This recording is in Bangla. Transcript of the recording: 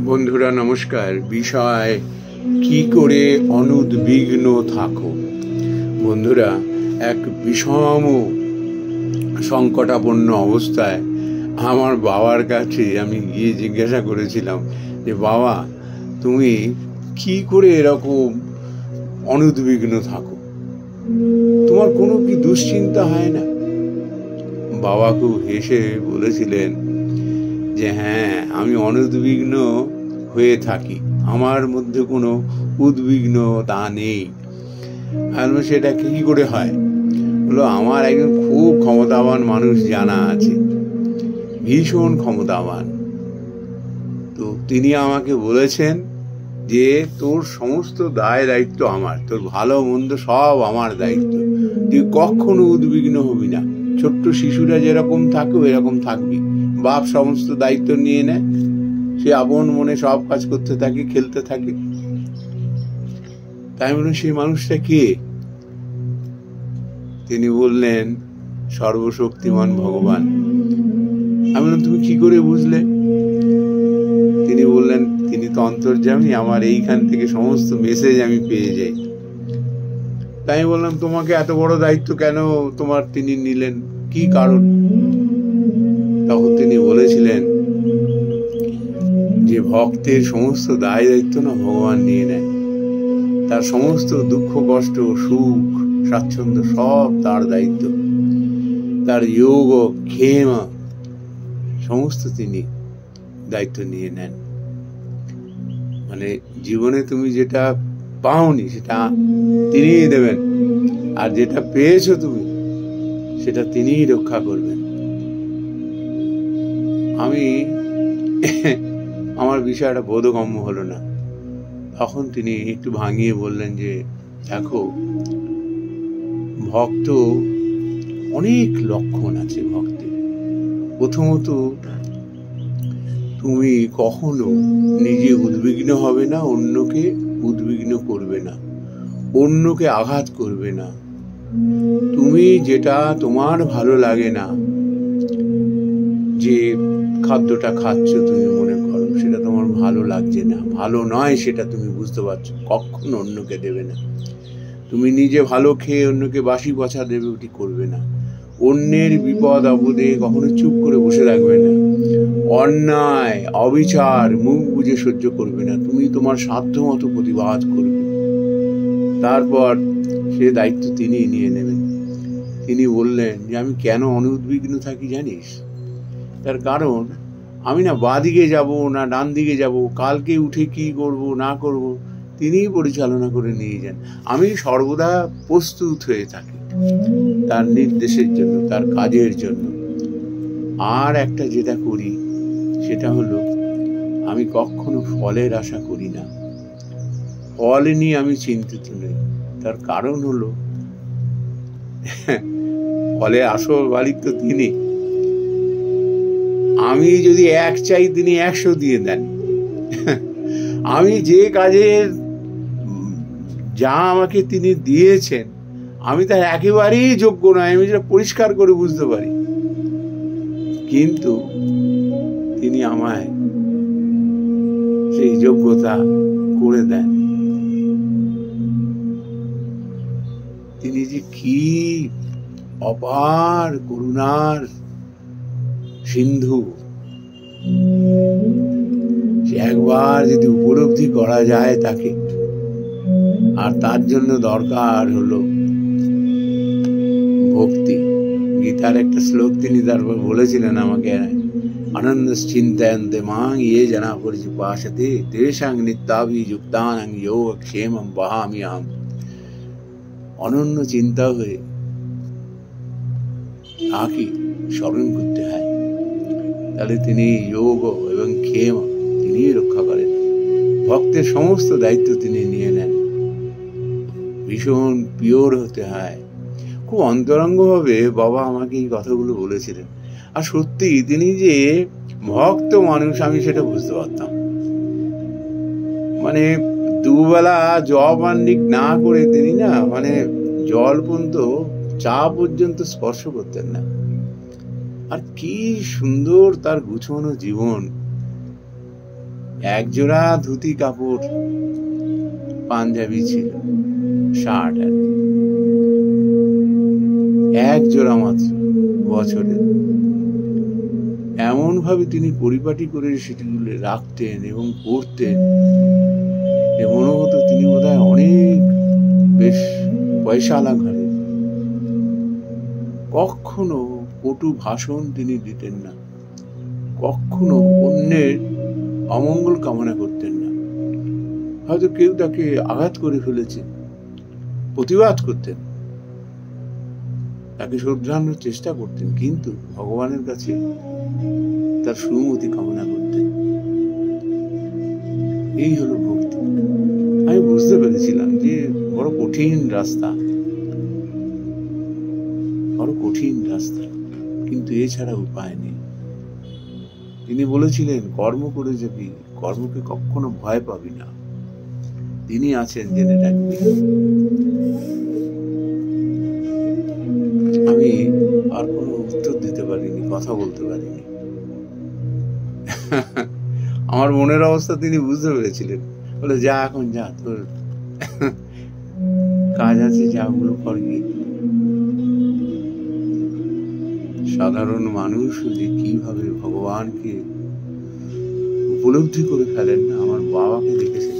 বন্ধুরা নমস্কার। বিষয় কি করে অনুদ্বিগ্ন থাকো। বন্ধুরা, এক বিষম সংকটাপন্ন অবস্থায় আমার বাবার কাছে আমি গিয়ে জিজ্ঞাসা করেছিলাম যে বাবা, তুমি কি করে এরকম অনুদ্বিগ্ন থাকো? তোমার কোনো কি দুশ্চিন্তা হয় না? বাবা খুব হেসে বলেছিলেন যে হ্যাঁ, আমি অনুদ্বিগ্ন হয়ে থাকি, আমার মধ্যে কোনো উদ্বিগ্নতা নেই। আর সেটা কি করে হয়? বললো, আমার একজন খুব ক্ষমতাবান মানুষ জানা আছে, ভীষণ ক্ষমতাবান। তো তিনি আমাকে বলেছেন যে তোর সমস্ত দায় দায়িত্ব আমার, তোর ভালো মন্দ সব আমার দায়িত্ব, তুই কখনো উদ্বিগ্ন হবি না। ছোট্ট শিশুরা যেরকম থাকে এরকম থাকবি। বাপ সমস্ত দায়িত্ব নিয়ে নেয়, সে আপন মনে সব কাজ করতে থাকে, খেলতে থাকে। তাই মনে সেই মানুষটা কে? তিনি বললেন, সর্বশক্তিমান ভগবান। আমি বললাম, তুমি কি করে বুঝলে? তিনি বললেন, তিনি তো অন্তর্যামী, আমার এইখান থেকে সমস্ত মেসেজ আমি পেয়ে যাই। তাই আমি বললাম, তোমাকে এত বড় দায়িত্ব কেন তোমার তিনি নিলেন, কি কারণ? তখন তিনি বলেছিলেন যে ভক্তের সমস্ত দায় দায়িত্ব না ভগবান নিয়ে নেয়। তার সমস্ত দুঃখ কষ্ট সুখ স্বাচ্ছন্দ্য সব তার দায়িত্ব। তার যোগ ক্ষেম সমস্ত তিনি দায়িত্ব নিয়ে নেন। মানে জীবনে তুমি যেটা পাওনি সেটা তিনিই দেবেন, আর যেটা পেয়েছো তুমি সেটা তিনিই রক্ষা করবেন। আমার বিষয়টা বোধগম্য হলো না। তখন তিনি একটু ভাঙিয়ে বললেন যে দেখো, ভক্ত অনেক লক্ষণ আছে ভক্তের। প্রথমত, তুমি কখনো নিজে উদ্বিগ্ন হবে না, অন্যকে উদ্বিগ্ন করবে না, অন্যকে আঘাত করবে না। তুমি যেটা তোমার ভালো লাগে না, যে খাদ্যটা খাচ্ছ তুমি মনে করো সেটা তোমার ভালো লাগছে না, ভালো নয়, সেটা তুমি বুঝতে পারছো, কখনো অন্যকে দেবে না। তুমি নিজে ভালো খেয়ে অন্যকে বাসি পচা দেবে, ওটি করবে না। অন্যের বিপদ আপদে কখনো চুপ করে বসে রাখবে না। অন্যায় অবিচার মুখ বুজে সহ্য করবে না, তুমি তোমার সাধ্য মতো প্রতিবাদ করবে। তারপর সে দায়িত্ব তিনি নিয়ে নেবেন। তিনি বললেন যে আমি কেন অনুদ্বিগ্ন থাকি জানিস? তার কারণ আমি না বাঁদিকে যাব না ডান দিকে যাব, কালকে উঠে কি করব না করব তিনিই পরিচালনা করে নিয়ে যান। আমি সর্বদা প্রস্তুত হয়ে থাকি তার নির্দেশের জন্য, তার কাজের জন্য। আর একটা যেটা করি সেটা হলো, আমি কখনো ফলের আশা করি না, ফল নিয়ে আমি চিন্তিত নই। তার কারণ হলো ফলে আসল মালিক তো তিনি। আমি যদি 1 চাই তিনি 100 দিয়ে দেন। আমি যে কাজের যা আমাকে তিনি দিয়েছেন আমি তার একেবারেই যোগ্য নয়, আমি যেটা পরিষ্কার করে বুঝতে পারি, কিন্তু তিনি আমায় সেই যোগ্যতা করে দেন। তিনি যে কি অপার করুণার সিন্ধু, সে একবার যদি উপলব্ধি করা যায় তাকে, আর তার জন্য দরকার হলো ভক্তি। গীতার একটা শ্লোক তিনি তারপর বলেছিলেন আমাকে, আনন্দ চিন্তয়ন্তে মাং ইয়ে জনা পরিপাসতে তেষাং নিত্যাভিযুক্তানাং যোগক্ষেমং বহাম্যহম। অনন্য চিন্তা হয়ে তাকে স্মরণ করতে হয়, তাহলে তিনি যোগ এবং ক্ষেম তিনি রক্ষা করেন। ভক্তের সমস্ত দায়িত্ব তিনি নিয়ে নেন। ভীষণ পিওর হতে হয়। খুব অন্তরঙ্গভাবে বাবা আমাকে এই কথাগুলো বলেছিলেন। আর সত্যি তিনি যে ভক্ত মানুষ আমি সেটা বুঝতে পারতাম। মানে দুবেলা জব আন্নিক না করে তিনি না, মানে জল পর্যন্ত চা পর্যন্ত স্পর্শ করতেন না। আর কি সুন্দর তার গুছানো জীবন। একজোড়া ধুতি কাপড় পাঞ্জাবি ছিল, শার্ট আর কি, এক জোড়া মাত্র বছরে। এমন ভাবে তিনি পরিপাটি করে সেটিগুলো রাখতেন এবং পরতেন, মনে হতো তিনি বোধহয় অনেক বেশ পয়সাওয়ালা ঘরে। কখনো কটু ভাষণ তিনি দিতেন না, কখনো অন্যের অমঙ্গল কামনা করতেন না। হয়তো কেউ তাকে আঘাত করে ফেলেছে, প্রতিবাদ করতেন, তাকে শুধরানোর চেষ্টা করতেন, কিন্তু ভগবানের কাছে তার সুমতি কামনা করতেন। এই হলো ভক্তি। আমি বুঝতে পেরেছিলাম যে বড় কঠিন রাস্তা, বড় কঠিন রাস্তা, কিন্তু এছাড়া উপায় নেই। তিনি বলেছিলেন, কর্ম করে যাবি, কর্মকে কখনো ভয় পাবি না, তিনি আছেন জেনে রাখবি। আমি আর কোনো উত্তর দিতে পারিনি, কথা বলতে পারিনি। আমার মনের অবস্থা তিনি বুঝতে পেরেছিলেন। বলে, যা এখন যা, তোর কাজ আছে, যা ওগুলো করবি। সাধারণ মানুষ যে কিভাবে ভগবানকে উপলব্ধি করে ফেলেন না, আমার বাবাকে দেখেছে।